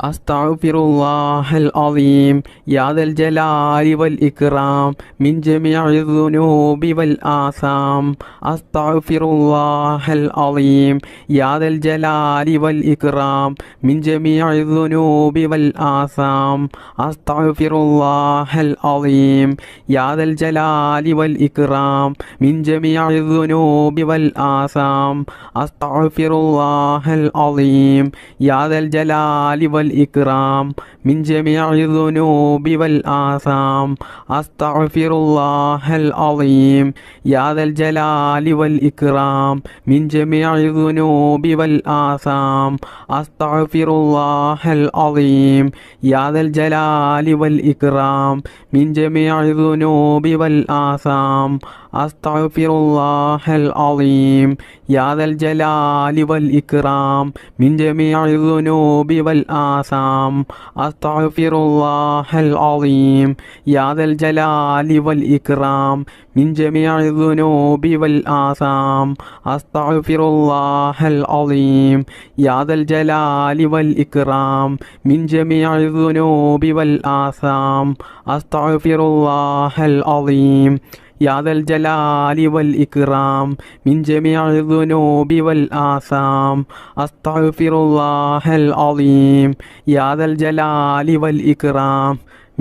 أستغفر الله العظيم يا ذا الجلال والإكرام من جميع الذنوب والآثام. أستغفر الله العظيم يا ذا الجلال والإكرام من جميع الذنوب والآثام. أستغفر الله العظيم يا ذا الجلال والإكرام من جميع الذنوب والآثام. أستغفر الله العظيم يا ذا الجلال والإكرام من جميع الذنوب والآثام. أستغفر الله العظيم يا ذا الجلال والإكرام من جميع الذنوب والآثام. أستغفر الله العظيم يا ذا الجلال والإكرام من جميع الذنوب والآثام. أستغفر الله العظيم يا ذا الجلال والإكرام من جميع الذنوب والآثام. أستغفر الله العظيم يا ذا الجلال والإكرام من جميع الذنوب والآثام. أستغفر الله العظيم يا ذا الجلال والإكرام من جميع الذنوب والآثام. أستغفر الله العظيم يا ذا الجلال والإكرام من جميع الذنوب والآثام. أستغفر الله العظيم يا ذا الجلال والإكرام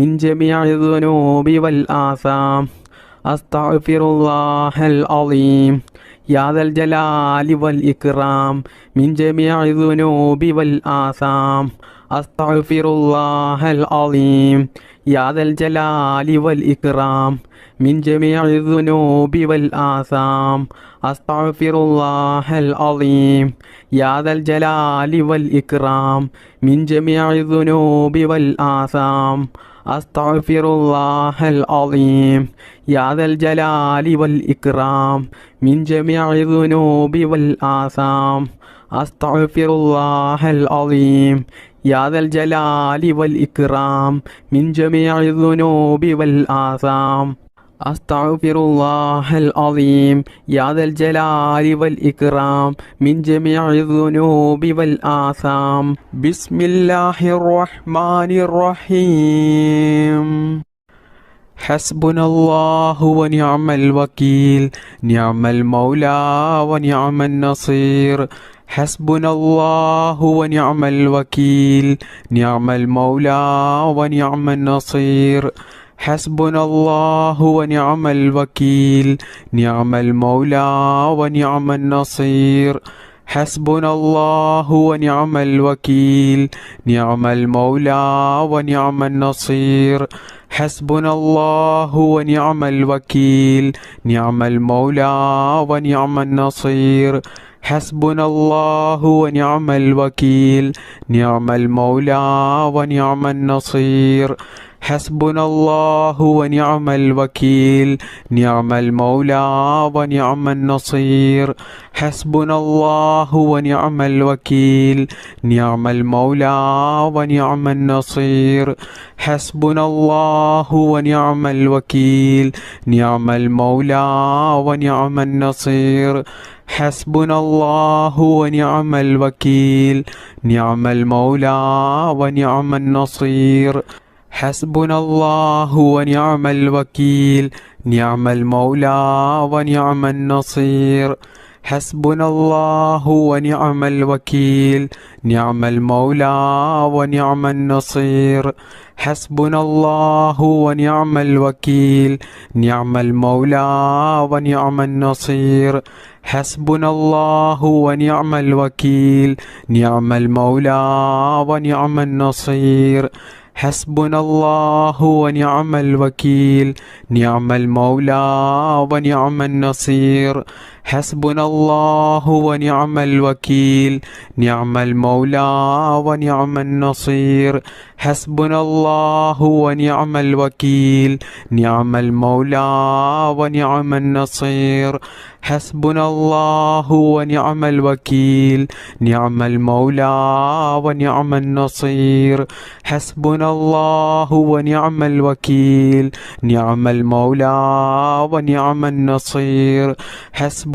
من جميع الذنوب والآثام. أستغفر الله العظيم يا ذا الجلال والإكرام من جميع الذنوب والآثام. أستغفر الله العظيم يا ذا الجلال والإكرام من جميع الذنوب والآثام. أستغفر الله العظيم يا ذا الجلال والإكرام من جميع الذنوب والآثام. أستغفر الله العظيم يا ذا الجلال والإكرام من جميع الذنوب والآثام. أستغفر الله العظيم يا ذا الجلال والإكرام من جميع الذنوب والآثام. أستغفر الله العظيم يا ذا الجلال والإكرام من جميع الذنوب والآثام. بسم الله الرحمن الرحيم. حسبنا الله ونعم الوكيل نعم المولى ونعم النصير. حسبنا الله ونعم الوكيل نعم المولى ونعم النصير. حسبنا الله ونعم الوكيل نعم المولى ونعم النصير. حسبنا الله ونعم الوكيل نعم المولى ونعم النصير. حسبنا الله ونعم الوكيل نعم المولى ونعم النصير. حسبنا الله ونعم الوكيل نعم المولى ونعم النصير. حسبنا الله ونعم الوكيل نعم المولى ونعم النصير. حسبنا الله ونعم الوكيل نعم المولى ونعم النصير. حسبنا الله ونعم الوكيل نعم المولى ونعم النصير. حسبنا الله ونعم الوكيل نعم المولى ونعم النصير. حسبنا الله ونعم الوكيل نعم المولى ونعم النصير. حسبنا الله ونعم الوكيل نعم المولى ونعم النصير. حسبنا الله ونعم الوكيل نعم المولى ونعم النصير. حسبنا الله ونعم الوكيل نعم المولى ونعم النصير. حسبنا الله ونعم الوكيل نعم المولى ونعم النصير. حسبنا الله ونعم الوكيل نعم المولى ونعم النصير. حسبنا الله ونعم الوكيل نعم المولى ونعم النصير. حسبنا الله ونعم الوكيل نعم المولى ونعم النصير. حسبنا الله ونعم الوكيل نعم المولى ونعم النصير. حسبنا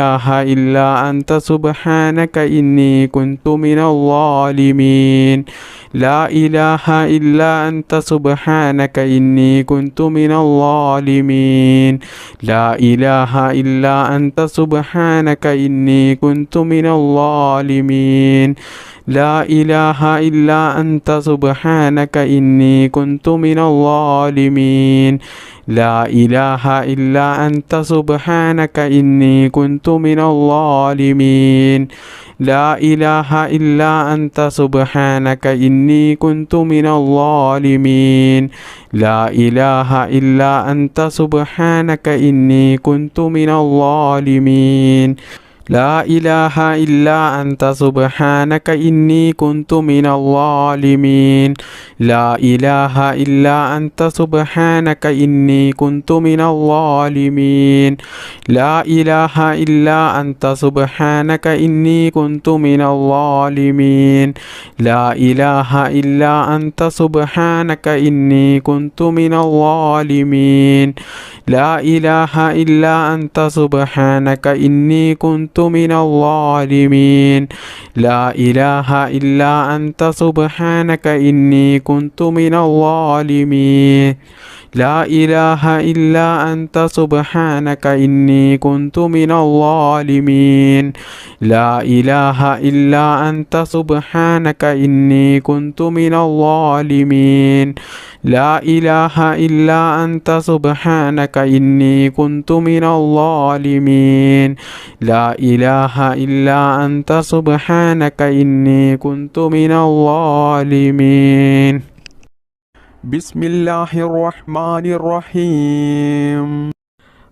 إله إلا أنت سبحانك إني كنت من الظالمين لا إله إلا أنت سبحانك إني كنت من الظالمين لا إله إلا أنت سبحانك إني كنت من الظالمين لا إله إلا أنت سبحانك إني كنت من الظالمين لا إله إلا أنت سبحانك إني كنت من الظالمين لا إله إلا أنت سبحانك إني كنت من الظالمين لا إله إلا أنت سبحانك إني كنت من الظالمين لا إله إلا أنت سبحانك إني كنت من الظالمين لا إله إلا أنت سبحانك إني كنت من الظالمين لا إله إلا أنت سبحانك إني كنت من الظالمين لا إله إلا أنت سبحانك إني كنت من الظالمين لا إله إلا أنت سبحانك إني كنت من الظالمين لا إله إلا أنت سبحانك إني كنت من الظالمين لا إله إلا أنت سبحانك إني كنت من الظالمين لا إله إلا أنت سبحانك إني كنت من الظالمين لا إله إلا أنت سبحانك إني كنت من الظالمين لا إله إلا أنت سبحانك إني كنت من الظالمين بسم الله الرحمن الرحيم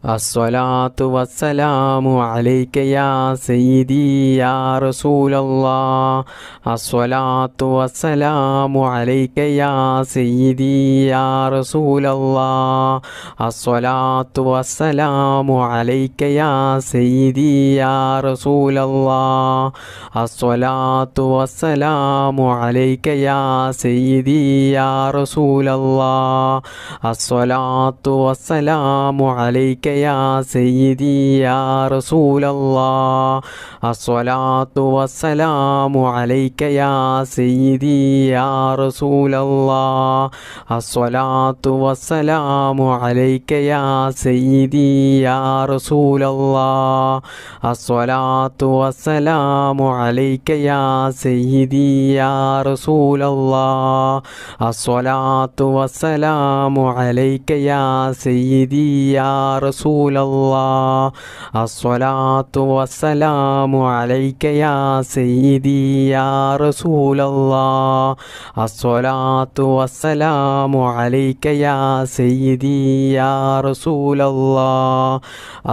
الصلاة والسلام عليك يا سيدي يا رسول الله الصلاة والسلام عليك يا سيدي يا رسول الله الصلاة والسلام عليك يا سيدي يا رسول الله الصلاة والسلام عليك يا سيدي يا رسول الله الصلاة والسلام عليك يا سيدي يا رسول الله الصلاة والسلام عليك يا سيدي يا رسول الله الصلاة والسلام عليك يا سيدي يا رسول الله الصلاة والسلام عليك يا سيدي يا رسول الله الصلاة والسلام عليك يا سيدي يا رسول الله الصلاة والسلام عليك يا سيدي يا رسول الله الصلاة والسلام عليك يا سيدي يا رسول الله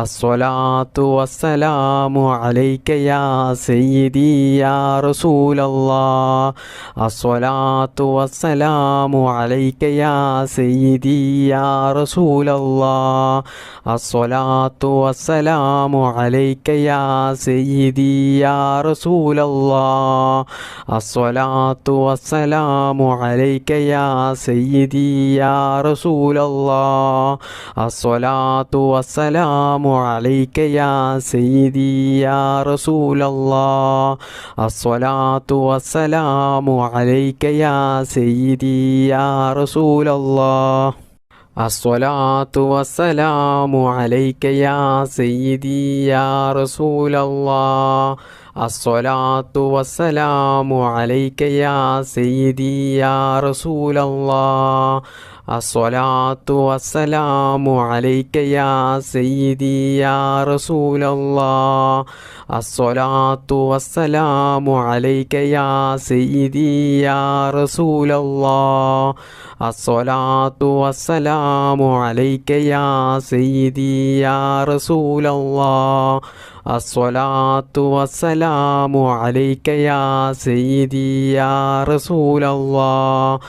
الصلاة والسلام عليك يا سيدي يا رسول الله الصلاة والسلام عليك يا سيدي يا رسول الله الصلاة والسلام عليك يا سيدي يا رسول الله الصلاة والسلام عليك يا سيدي يا رسول الله الصلاة والسلام عليك يا سيدي يا رسول الله الصلاة والسلام عليك يا سيدي يا رسول الله الصلاة والسلام عليك يا سيدي يا رسول الله الصلاة والسلام عليك يا سيدي يا رسول الله الصلاة والسلام عليك يا سيدي يا رسول الله الصلاة والسلام عليك يا سيدي يا رسول الله الصلاة والسلام عليك يا سيدي يا رسول الله الصلاة والسلام عليك يا سيدي يا رسول الله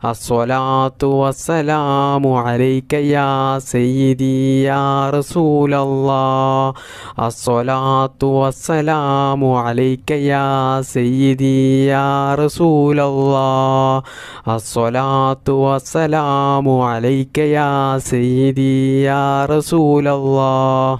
الصلاة والسلام عليك يا سيدي يا رسول الله الصلاة والسلام عليك يا سيدي يا رسول الله الصلاة والسلام عليك يا سيدي يا رسول الله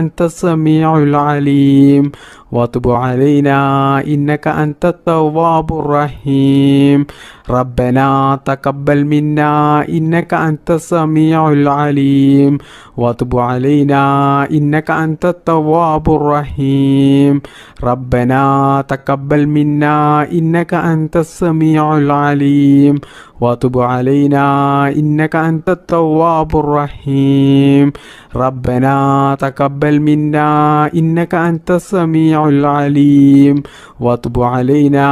أنت السميع العليم وتب علينا إنك أنت التواب الرحيم ربنا تقبل منا إنك أنت السميع العليم وتب علينا إنك أنت التواب الرحيم ربنا تقبل منا إنك أنت السميع العليم وتب علينا إنك أنت التواب الرحيم ربنا تقبل منا إنك أنت السميع العليم وتب علينا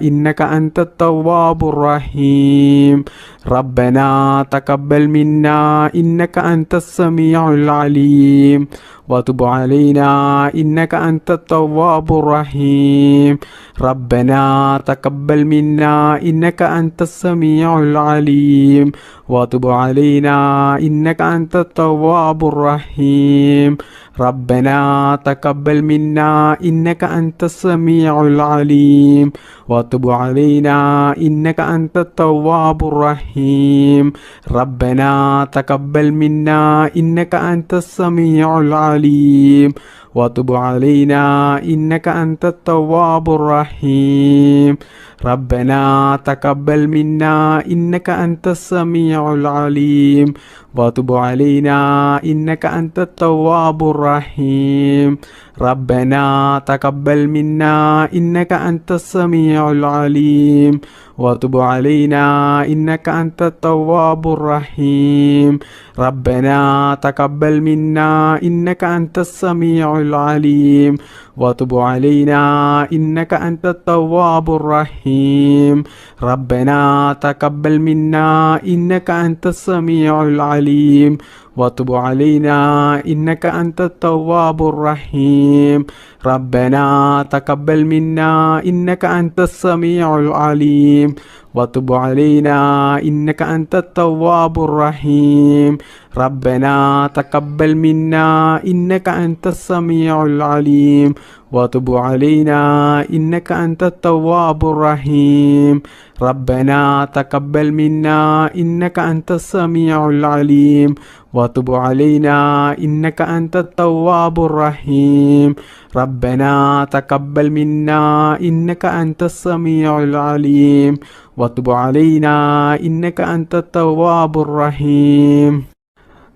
إنك أنت التواب الرحيم ربنا تقبل منا إنك أنت السميع العليم وتب علينا إنك أنت التواب الرحيم ربنا تقبل منا إنك أنت السميع العليم وتب علينا إنك أنت التواب الرحيم ربنا تقبل منا إنك أنت السميع العليم وتب علينا إنك أنت التواب الرحيم ربنا تقبل منا إنك أنت السميع العليم وتب علينا إنك أنت التواب الرحيم ربنا تقبل منا إنك أنت السميع العليم وتب علينا إنك أنت التواب الرحيم ربنا تقبل منا إنك أنت السميع العليم وتب علينا إنك أنت التواب الرحيم ربنا تقبل منا إنك أنت السميع العليم وتب علينا إنك أنت التواب الرحيم ربنا تقبل منا إنك أنت السميع العليم وتب علينا إنك أنت التواب الرحيم ربنا تقبل منا إنك أنت السميع العليم وتب علينا إنك أنت التواب الرحيم ربنا تقبل منا إنك أنت السميع العليم وتب علينا إنك أنت التواب الرحيم ربنا تقبل منا إنك أنت السميع العليم وتب علينا إنك أنت التواب الرحيم ربنا تقبل منا إنك أنت السميع العليم وتب علينا إنك أنت التواب الرحيم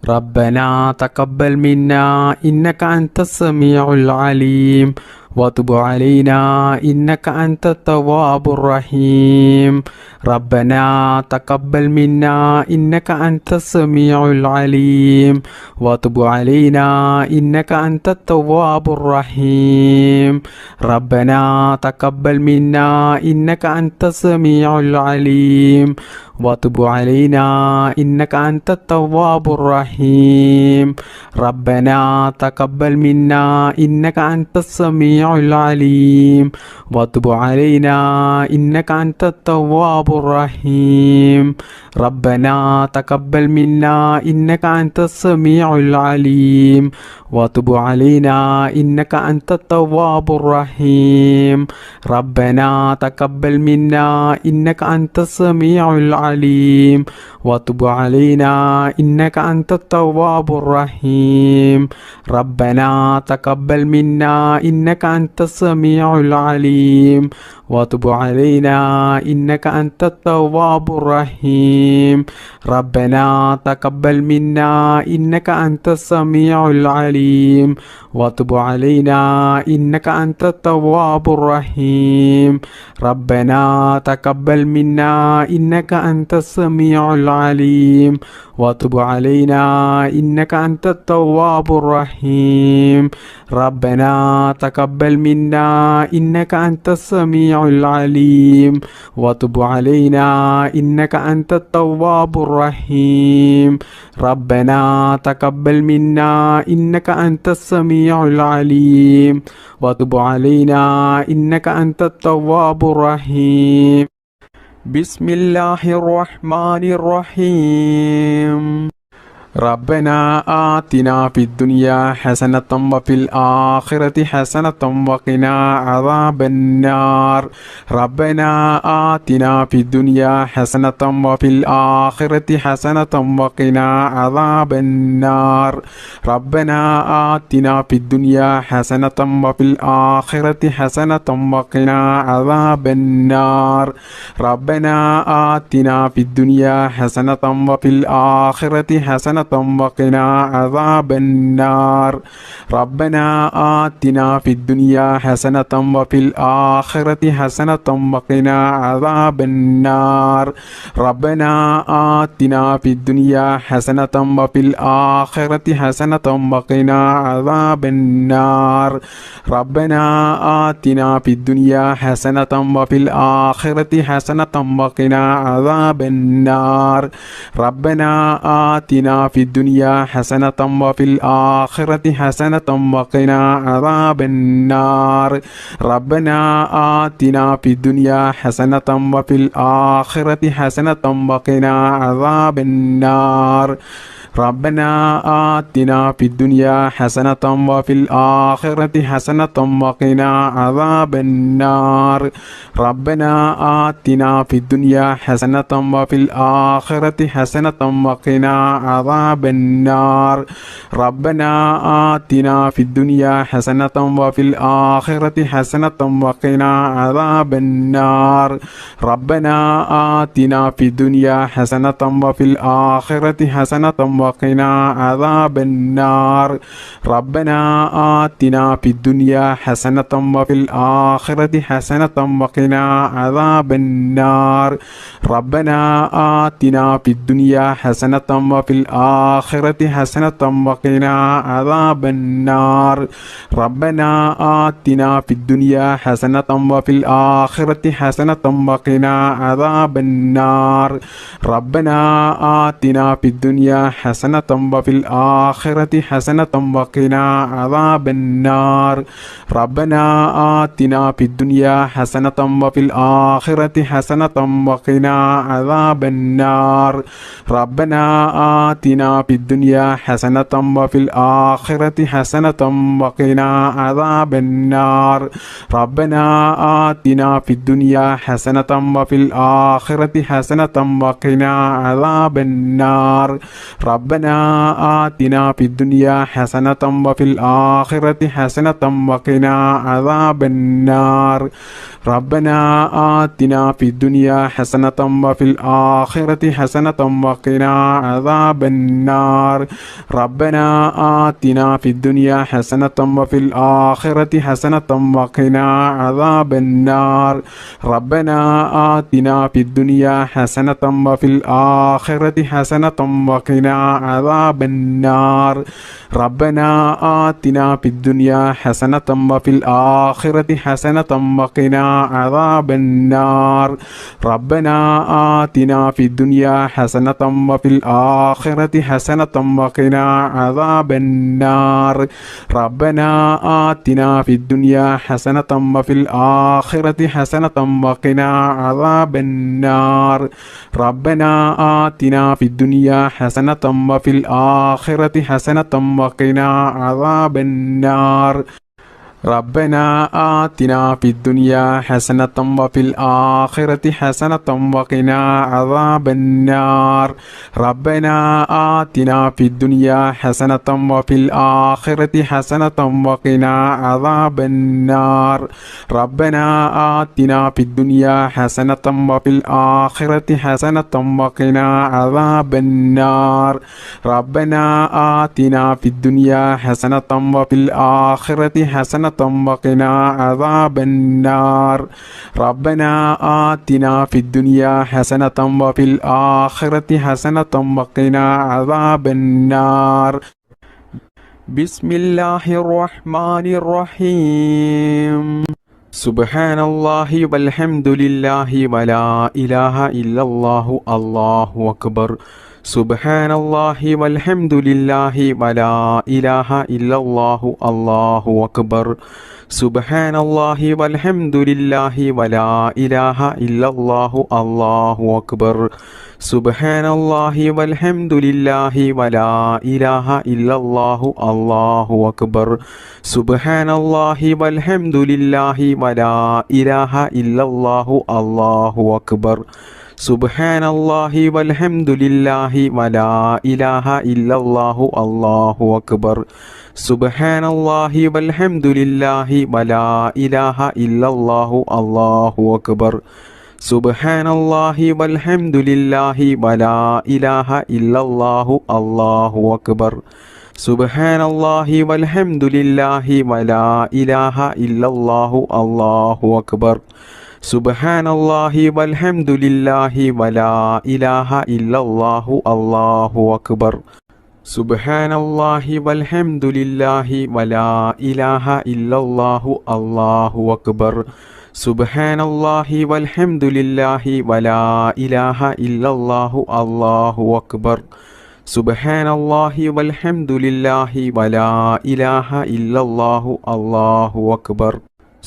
ربنا تقبل منا إنك أنت السميع العليم وتب علينا إنك أنت التواب الرحيم ربنا تقبل منا إنك أنت السميع العليم وتب علينا إنك أنت التواب الرحيم ربنا تقبل منا إنك أنت السميع العليم وتب علينا إنك أنت التواب الرحيم ربنا تقبل منا إنك أنت السميع العليم وتب علينا إنك أنت التواب الرحيم ربنا تقبل منا إنك أنت السميع العليم وتب علينا إنك أنت التواب الرحيم ربنا تقبل منا إنك أنت السميع العليم وتب علينا إنك أنت التواب الرحيم ربنا تقبل منا إنك أنت السميع العليم وتب علينا إنك أنت التواب الرحيم ربنا تقبل منا إنك أنت السميع العليم وتب علينا إنك أنت التواب الرحيم ربنا تقبل منا إنك أنت السميع العليم وتب علينا إنك أنت التواب الرحيم ربنا تقبل منا إنك أنت السميع العليم وتب علينا إنك أنت التواب الرحيم ربنا تقبل منا إنك أنت السميع العليم وتب علينا إنك أنت التواب الرحيم بسم الله الرحمن الرحيم ربنا آتنا في الدنيا حسنة وفي الآخرة حسنة وقنا عذاب النار ربنا آتنا في الدنيا حسنة وفي الآخرة حسنة وقنا عذاب النار ربنا آتنا في الدنيا حسنة وفي الآخرة حسنة وقنا عذاب النار ربنا آتنا في الدنيا حسنة وفي الآخرة حسنة وقنا عذاب النار ربنا آتنا في الدنيا حسنة وفي الآخرة حسنة وقنا عذاب النار ربنا آتنا في الدنيا حسنة وفي الآخرة حسنة وقنا عذاب النار ربنا آتنا في الدنيا حسنة وفي الآخرة حسنة وقنا عذاب النار ربنا آتنا في الدنيا حسنة وفي الآخرة حسنة وقنا عذاب النار ربنا آتنا في الدنيا حسنة وفي الآخرة حسنة وقنا عذاب النار ربنا آتنا في الدنيا حسنة وفي الآخرة حسنة وقنا عذاب النار ربنا آتنا في الدنيا حسنة وفي الآخرة حسنة وقنا عذاب النار ربنا آتنا في الدنيا حسنة وفي الآخرة حسنة وقنا عذاب النار ربنا آتنا في الدنيا حسنة وفي الآخرة حسنة وقنا عذاب النار ربنا آتنا في الدنيا حسنة وفي الآخرة حسنة وقنا عذاب النار ربنا آتنا في الدنيا حسنة وفي الآخرة حسنة وقنا عذاب النار ربنا آتنا في الدنيا حسنة وفي الآخرة حسنة وقنا عذاب النار ربنا آتنا في الدنيا حسنة وفي الآخرة حسنة وقنا عذاب النار ربنا آتنا في الدنيا حسنة وفي الآخرة حسنة وقنا عذاب النار ربنا آتنا في الدنيا حسنة وفي الآخرة حسنة وقنا عذاب النار ربنا آتنا في الدنيا حسنة وفي الآخرة حسنة وقنا عذاب النار ربنا آتنا في الدنيا حسنة وفي الآخرة حسنة وقنا عذاب النار ربنا آتنا في الدنيا حسنة وفي الآخرة حسنة وقنا عذاب النار ربنا آتنا في الدنيا حسنة وفي الآخرة حسنة وقنا عذاب النار ربنا آتنا في الدنيا حسنة وفي الآخرة حسنة وقنا عذاب النار ربنا آتنا في الدنيا حسنة وفي الآخرة حسنة وقنا عذاب النار ربنا آتنا في الدنيا حسنة وفي الآخرة حسنة وقنا عذاب النار ربنا آتنا في الدنيا حسنة وفي الآخرة حسنة وقنا عذاب النار ربنا آتنا في الدنيا حسنة وفي الآخرة حسنة وقنا عذاب النار ربنا آتنا في الدنيا حسنة وفي الآخرة حسنة وقنا عذاب النار ربنا آتنا في الدنيا حسنة وفي الآخرة حسنة وقنا عذاب النار ربنا آتنا في الدنيا حسنة وفي الآخرة حسنة وقنا عذاب النار ربنا آتنا في الدنيا حسنة وفي الآخرة حسنة وقنا عذاب النار ربنا آتنا في الدنيا حسنة وفي الآخرة حسنة وقنا عذاب النار بسم الله الرحمن الرحيم سبحان الله والحمد لله ولا إله إلا الله الله أكبر سبحان الله والحمد لله ولا إله إلا الله الله أكبر സുബ്ഹാനല്ലാഹി വൽഹംദുലില്ലാഹി വലാ ഇലാഹ ഇല്ലല്ലാഹു അല്ലാഹു അക്ബർ. സുബ്ഹാനല്ലാഹി വൽഹംദുലില്ലാഹി വലാ ഇലാഹ ഇല്ലല്ലാഹു അല്ലാഹു അക്ബർ. സുബ്ഹാനല്ലാഹി വൽഹംദുലില്ലാഹി വലാ ഇലാഹ ഇല്ലല്ലാഹു അല്ലാഹു അക്ബർ. സുബ്ഹാനല്ലാഹി വൽഹംദുലില്ലാഹി വലാ ഇലാഹ ഇല്ലല്ലാഹു അല്ലാഹു അക്ബർ. സുബ്ഹാനല്ലാഹി വൽഹംദുലില്ലാഹി വലാ ഇലാഹ ഇല്ലല്ലാഹു അല്ലാഹു അക്ബർ. സുബ്ഹാനല്ലാഹി വൽഹംദുലില്ലാഹി വലാ ഇലാഹ ഇല്ലല്ലാഹു അല്ലാഹു അക്ബർ. സുബ്ഹാനല്ലാഹി വൽഹംദുലില്ലാഹി വലാ ഇലാഹ ഇല്ലല്ലാഹു അല്ലാഹു അക്ബർ. സുബ്ഹാനല്ലാഹി വൽഹംദുലില്ലാഹി വലാ ഇലാഹ ഇല്ലല്ലാഹു അല്ലാഹു അക്ബർ. സുബ്ഹാനല്ലാഹി വൽഹംദുലില്ലാഹി വലാ ഇലാഹ ഇല്ലല്ലാഹു അല്ലാഹു അക്ബർ. സുബ്ഹാനല്ലാഹി വൽഹംദുലില്ലാഹി വലാ ഇലാഹ ഇല്ലല്ലാഹു അല്ലാഹു അക്ബർ. സുബ്ഹാനല്ലാഹി വൽഹംദുലില്ലാഹി വലാ ഇലാഹ ഇല്ലല്ലാഹു അല്ലാഹു അക്ബർ.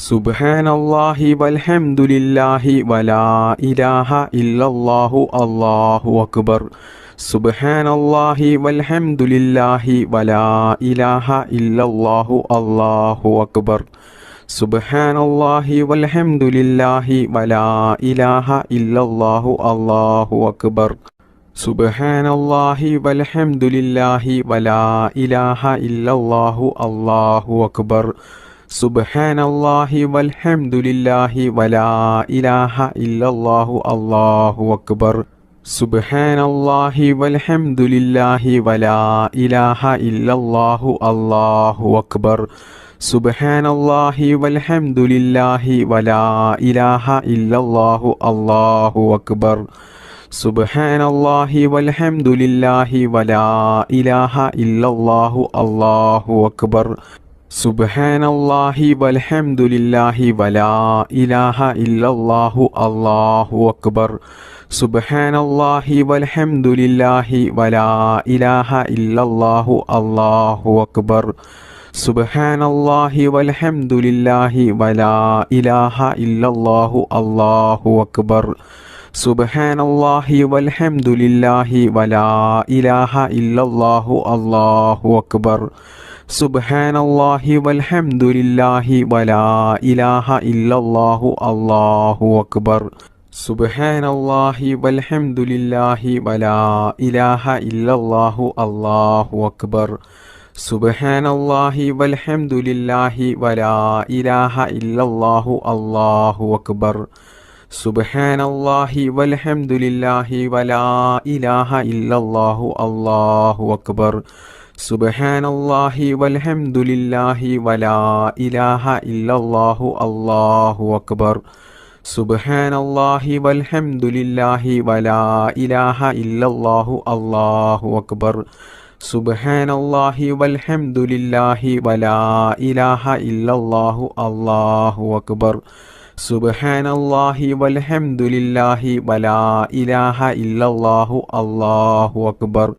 സുബ്ഹാനല്ലാഹി വൽഹംദുലില്ലാഹി വലാ ഇലാഹ ഇല്ലല്ലാഹു അല്ലാഹു അക്ബർ. സുബ്ഹാനല്ലാഹി വൽഹംദുലില്ലാഹി വലാ ഇലാഹ ഇല്ലല്ലാഹു അല്ലാഹു അക്ബർ. സുബ്ഹാനല്ലാഹി വൽഹംദുലില്ലാഹി വലാ ഇലാഹ ഇല്ലല്ലാഹു അല്ലാഹു അക്ബർ. സുബ്ഹാനല്ലാഹി വൽഹംദുലില്ലാഹി വലാ ഇലാഹ ഇല്ലല്ലാഹു അല്ലാഹു അക്ബർ. സുബ്ഹാനല്ലാഹി വൽഹംദുലില്ലാഹി വലാ ഇലാഹ ഇല്ലല്ലാഹു അല്ലാഹു അക്ബർ. സുബ്ഹാനല്ലാഹി വൽഹംദുലില്ലാഹി വലാ ഇലാഹ ഇല്ലല്ലാഹു അല്ലാഹു അക്ബർ. സുബ്ഹാനല്ലാഹി വൽഹംദുലില്ലാഹി വലാ ഇലാഹ ഇല്ലല്ലാഹു അല്ലാഹു അക്ബർ. സുബ്ഹാനല്ലാഹി വൽഹംദുലില്ലാഹി വലാ ഇലാഹ ഇല്ലല്ലാഹു അല്ലാഹു അക്ബർ. സുബ്ഹാനല്ലാഹി വൽഹംദുലില്ലാഹി വലാ ഇലാഹ ഇല്ലല്ലാഹു അല്ലാഹു അക്ബർ. സുബ്ഹാനല്ലാഹി വൽഹംദുലില്ലാഹി വലാ ഇലാഹ ഇല്ലല്ലാഹു അല്ലാഹു അക്ബർ. സുബ്ഹാനല്ലാഹി വൽഹംദുലില്ലാഹി വലാ ഇലാഹ ഇല്ലല്ലാഹു അല്ലാഹു അക്ബർ. സുബ്ഹാനല്ലാഹി വൽഹംദുലില്ലാഹി വലാ ഇലാഹ ഇല്ലല്ലാഹു അല്ലാഹു അക്ബർ. സുബ്ഹാനല്ലാഹി വൽഹംദുലില്ലാഹി വലാ ഇലാഹ ഇല്ലല്ലാഹു അല്ലാഹു അക്ബർ. സുബ്ഹാനല്ലാഹി വൽഹംദുലില്ലാഹി വലാ ഇലാഹ ഇല്ലല്ലാഹു അല്ലാഹു അക്ബർ. സുബ്ഹാനല്ലാഹി വൽഹംദുലില്ലാഹി വലാ ഇലാഹ ഇല്ലല്ലാഹു അല്ലാഹു അക്ബർ. സുബ്ഹാനല്ലാഹി വൽഹംദുലില്ലാഹി വലാ ഇലാഹ ഇല്ലല്ലാഹു അല്ലാഹു അക്ബർ. സുബ്ഹാനല്ലാഹി വൽഹംദുലില്ലാഹി വലാ ഇലാഹ ഇല്ലല്ലാഹു അല്ലാഹു അക്ബർ. സുബ്ഹാനല്ലാഹി വൽഹംദുലില്ലാഹി വലാ ഇലാഹ ഇല്ലല്ലാഹു അല്ലാഹു അക്ബർ. സുബ്ഹാനല്ലാഹി വൽഹംദുലില്ലാഹി വലാ ഇലാഹ ഇല്ലല്ലാഹു അല്ലാഹു അക്ബർ. സുബ്ഹാനല്ലാഹി വൽഹംദുലില്ലാഹി വലാ ഇലാഹ ഇല്ലല്ലാഹു അല്ലാഹു അക്ബർ.